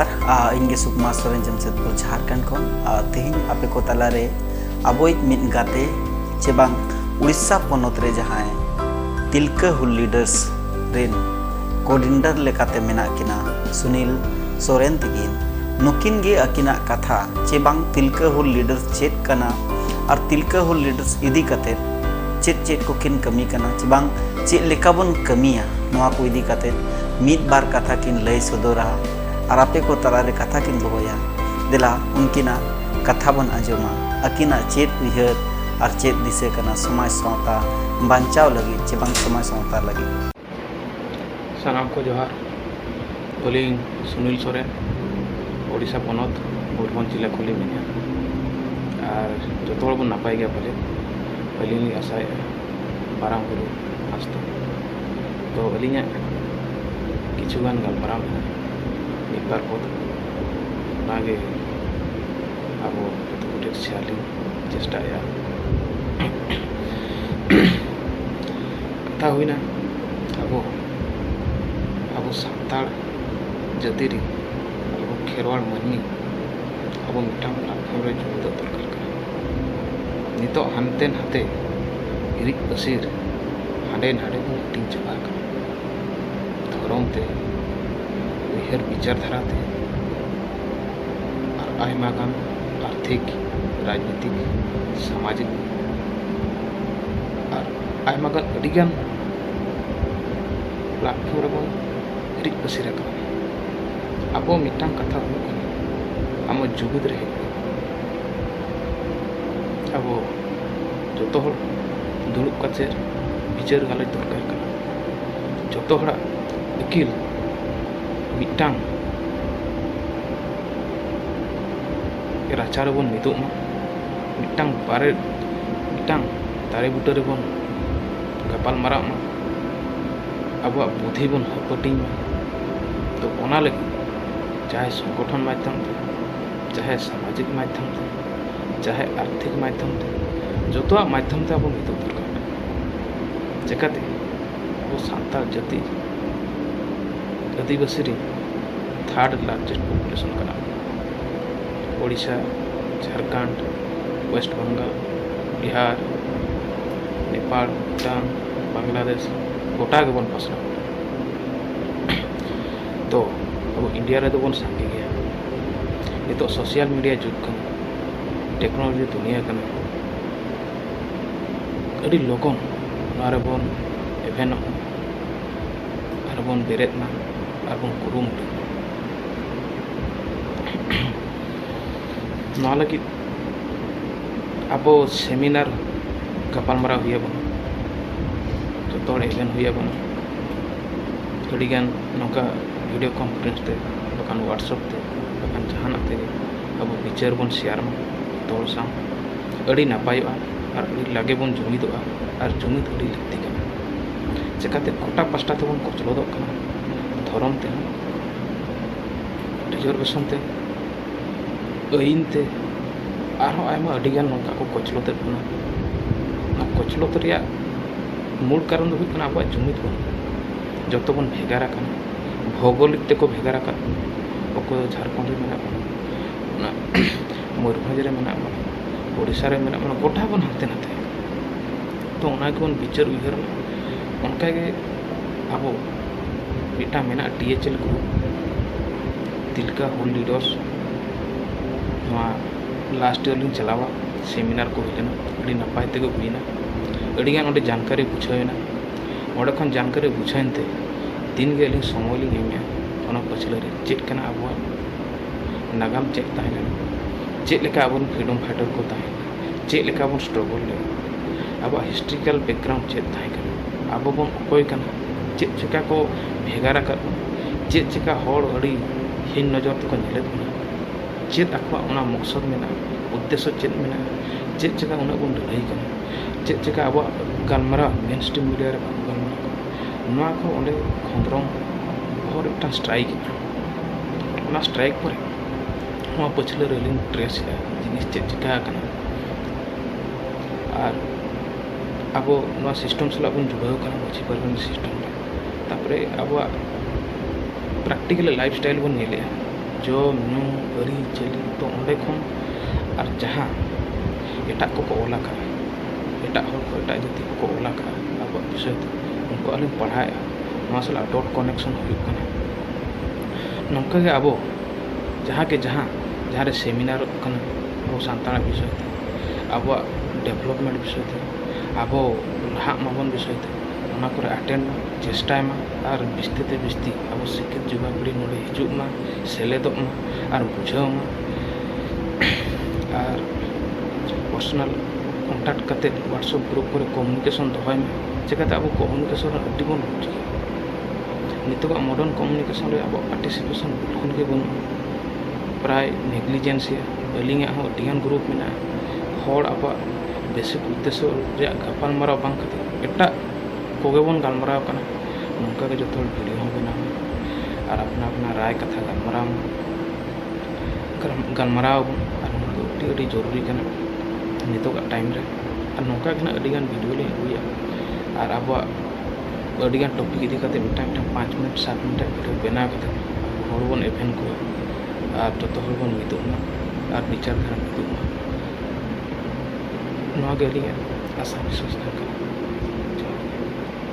जोहार इंगे सुकमा सोरेन जमशेदपुर झारखंड को तेहिं आपे को तलारे अबोई मिद गाते चे बांग उड़ीसा पोनोत रे जहां तिलका हुल लीडर्स रेन कोऑर्डिनेटर लेकाते मेना किना सुनील सोरेन तकिन नुकिन गे अकिना कथा चे बांग तिलका हुल लीडर्स चेत कना और तिलका हुल लीडर्स इदी कते चेत चेत को किन कमी कना चे बांग चेत लेका बन कमिया नोआ को इदी कते मिद बार कथा किन लय सदोरा और आपे को तलारे कथा किन दोया दिला उनकिना कथा बन आजमा अकिना चेत उहर और चेत दिसे कना समाज सावता बांचाव लगी चे बांग समाज सावता लगी सानाम को जोहार बोली सुनील सोरेन ओडिशा पनत मयूरभंज जिला खुली मिनिया और जो बन नपाय गया बोले अली आशा माराम गुरु आस्था तो अलिया किचुगान गलमाराव मिदबार पद नागे अब जो सियाली चेष्टाया कथा हुईना अब अब सानताड़ जाति रे अब खेरवाड़ मानमी अब मिटाम प्लाटफॉर्म रे जुड़ दरकार कना नितो हानते नाते इरिक पसीर हांडे नाडे को टिंग चबा धर्म ते उहर विचार धाराते और आयमागान आर्थिक राजनीतिक सामाजिक और आयमागान अडिगान प्लाटफॉर्म रे इरिक पसीर अब मिटांग कथा हुआ आम जुगुद रे अब जो दुड़ुब काचे विचार गाले दरकार कना जो अकिल मिटांग राचार बन मिदुमा मिटांग बारे मिटांग दारे बुटा रे बन गपाल मारा अब बुद्धि बन हपटिंग तो ओना लगी चाहे संगठन माध्यम थे चाहे सामाजिक माध्यम थे चाहे आर्थिक माध्यम थे जो माध्यम ते अब मिदु दरकार चिकाते अब सानताल जाति आदिवासी रे थर्ड लार्जेस्ट पॉपुलेशन कना ओडिशा झारखंड वेस्ट बंगाल बिहार नेपाल भूटान बांग्लादेश गोटा के बन पसना तो अब इंडिया रे तो बन सांगे गया ये तो सोशल मीडिया जुग कना टेक्नोलॉजी दुनिया कना अड़ी लोगन नारे बन एवेन आर बन बेरेतना आर बन कुरुमुटु ना लगी अब सेमिनार गपालमारा हुए बन जो एवेन हुए बन अड़ीगान नौका वीडियो कॉन्फ्रेंस ते बकान व्हाट्सएप ते बकान जहाना ते अब विचार बन शेयर में तोड़ सा अड़ी नापायोआ और अड़ी लागे बन जुमिदोआ और जुमिद अड़ी लगती कना चिकाते गोटा पास्टा ते बन कचलोदो कना धर्म ते रिजर्वेशन ते आईन ते आरो आयमा अड़ीगान नौका को कचलोते बना कचलोत रिया मूल कारण दो हुई अब जुमिद बन जो बन भेगारा कना भौगोलिक ते को भेगारा कना ओको झारखंड रे मेना मयूरभंज रे मेना ओडिशा रे मेना गोटा बन हाते नाते तो उना के बन विचार उहर उनका के अब मिटा मेना DHL ग्रुप तिलका हुल लीडर्स लास्ट ईयर लिंग चलावा सेमिनार को हुईना अड़ी नपाय ते हुईना अड़ीगान ओडे जानकारी बुझावेना ओडे खन जानकारी बुझाइनते दिन गे लिंग समय लिंग एमिया ओना पछले रे चेक कना अब नागाम चेक ताहेना चेक लेका अब फ्रीडम फाइटर को ताहे चेक लेका अब स्ट्रगल ले अब हिस्ट्रिकल बैकग्राउंड चेक ताहे कना अब बन कोई कना चेक चिका को भेगारा कर चेक चिका होड़ अड़ी हिन नजर को नेले बना चेक आखवा ओना मकसद मेना उद्देश्य चेक मेना चेक चिका उना बन लड़ाई कना चेक चिका अब गलमारा मेन स्ट्रीम मीडिया रे गलमारा नोआ को ओंडे खंद्रम और एक स्ट्राइक ओना स्ट्राइक पर नोआ पछले रेलिंग ट्रेस जिनिस चेक चिका कना और अब नोआ सिस्टम सला बन जुड़ाव कना बुझी परबन सिस्टम तापरे अब प्रैक्टिकल लाइफस्टाइल बन नेले जम ᱧᱩ ᱟᱹᱨᱤ ᱪᱟᱹᱞᱤ तो ᱚᱸᱰᱮ ᱠᱷᱚᱱ ᱟᱨ ᱡᱟᱦᱟᱸ ᱮᱴᱟᱜ ᱠᱚᱠᱚ ᱚᱞ ᱟᱠᱟᱜᱼᱟ, ᱮᱴᱟᱜ ᱦᱚᱲ ᱠᱚ ᱮᱴᱟᱜ ᱡᱟᱹᱛᱤ ᱠᱚᱠᱚ ᱚᱞ ᱟᱠᱟᱜᱼᱟ ᱟᱵᱚᱣᱟᱜ ᱵᱤᱥᱚᱭ ᱛᱮ, उनको अलिंग पढ़ाया नवा साला डॉट कनेक्शन हुई कना नौका के अब जहाँ के जहाँ जहाँ रे सेमिनार कना अब सानताड़ विषय थे अब डेवलपमेंट विषय थे अब लहा माबन विषय थे ओना करे अटेंड चेष्टाय मा और बिस्ती ते बिस्ती अब शिक्षित युवा पीढ़ी नोड़े हिजुग मा सेलेदोग मा और बुझाव मा और पर्सनल कॉन्टैक्ट करते व्हाट्सएप ग्रुप करे कम्युनिकेशन दहाय में चिकाते अब कम्युनिकेशन अड्डी बन बुझे नितोग मॉडर्न कम्युनिकेशन रे अब पार्टिसिपेशन बिल्कुल के बन प्राय नेग्लिजेंसिया अलिंग अडियान ग्रुप में हर अब बेसिक उद्देश्य रे गपालमाराव बांग कते एटा कोगे बन गालमाराव कना नौका के जो वीडियो हो बना और अपना अपना राय कथा गालमाराव और जरूरी कना नितोग टाइम रे और नौका के अडिगान वीडियो ले हुआ और अब अडिगान टॉपिक इदी करते मिटा 5 मिनट 7 मिनट वीडियो बना करते हर बन एवेंट को और जो हर बन मिदुमा और विचार धारा मिदुमा नवा के अलिया आशा विश्वास कर